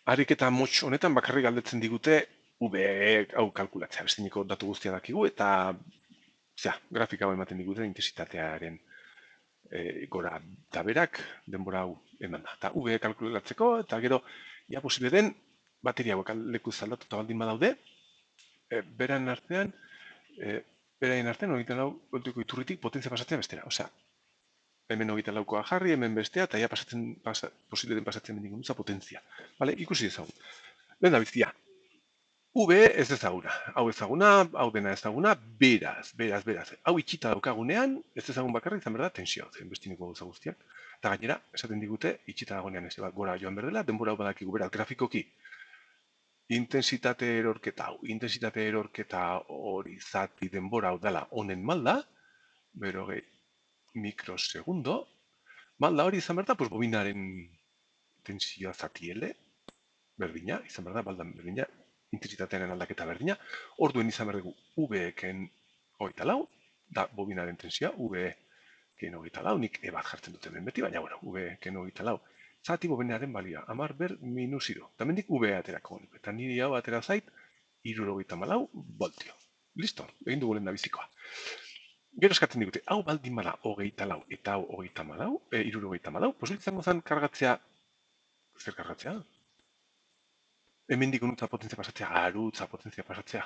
Ariketa motx honetan bakarrik galdetzen digute V hau kalkulatzea. Bestineko datu guztia dakigu eta grafika hau ematen digute intensitatearen gora eta berak denbora hau eman da. Eta V kalkulatzeko eta gero ja posible den bateria hauek leku aldatuta baldin badaude, beraien artean hogeita lau voltiko iturritik potentzia pasatzea bestera. Osea, hemen hogeita laukoa jarri, hemen bestea, eta ja posible den pasatzen mendik potentzia. Vale, ikusi ezagun. Lehen da biztia, V ez ezaguna, hau dena ezaguna, beraz. Hau itxita daukagunean, ez ezagun bakarrik izan berda tensioa, zen bestineko gauza guztiak. Eta gainera, esaten digute, itxita dagoenean ez gora joan berdela, denbora hau badakigu beraz grafikoki. Intensitate erorketa hori zati denbora hau dela honen malda, 40 mikrosegundo, malda hori izan berda, bobinaren tensioa zati L, berdina, izan berda, baldan berdina, intensitatearen aldaketa berdina, orduen izan berdugu V-eken hogeita lau, da bobinaren tensioa, V-eken hogeita lau, nik bat jartzen dut hemen beti, baina, bueno, V-eken hogeita lau, zati bobinaren balia, amar ber minus iru, eta mendik V aterako, eta niri hau atera zait, irurogeita malau voltio. Listo, egin dugu lehen da bizikoa. Gero eskatzen digute, hau baldin bala hogeita lau, eta hau hogeita malau, irurogeita malau, posibilitzango zen kargatzea, zer kargatzea? Hemendik honutza potentzia pasatzea, arutza potentzia pasatzea.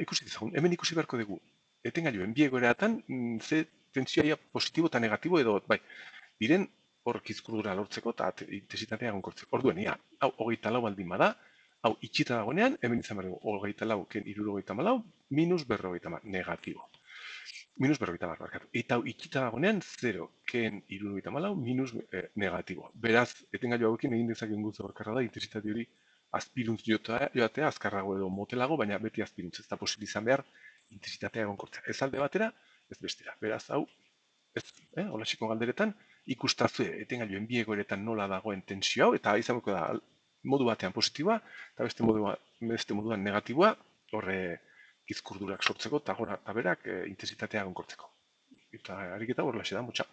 Ikusi dizagun, hemen ikusi beharko dugu. Etengailuen bi egoeratan, ze tentsioa positibo eta negatibo edo, bai, diren hor kizkurdura lortzeko eta intensitatea egonkortzeko. Orduen, hau hogeita lau baldin bada, hau itxita dagoenean, hemen izan behar dugu, hogeita lau, ken irurogeita malau, minus berrogeita mar, negatibo. Minus berrogeita mar, barkatu. Eta hau itxita dagoenean, 0, ken irurogeita malau, minus negatibo. Beraz, etengailu hauekin egin dezaken guzti bakarra da, intensitate hori azpiruntz joatea, azkarrago edo motelago, baina beti azpiruntz. Ez da posibil izan behar, intensitatea egonkortzea. Ez alde batera, ez bestera. Beraz, hau, holasiko galderetan, ikustazue etengailuen bi egoeretan nola dagoen tensio hau, eta izango da modu batean positiboa, eta beste moduan negatiboa, horre izkurdurak sortzeko, eta gora eta berak intensitatea egonkortzeko. Eta ariketa horrela da, mutxa.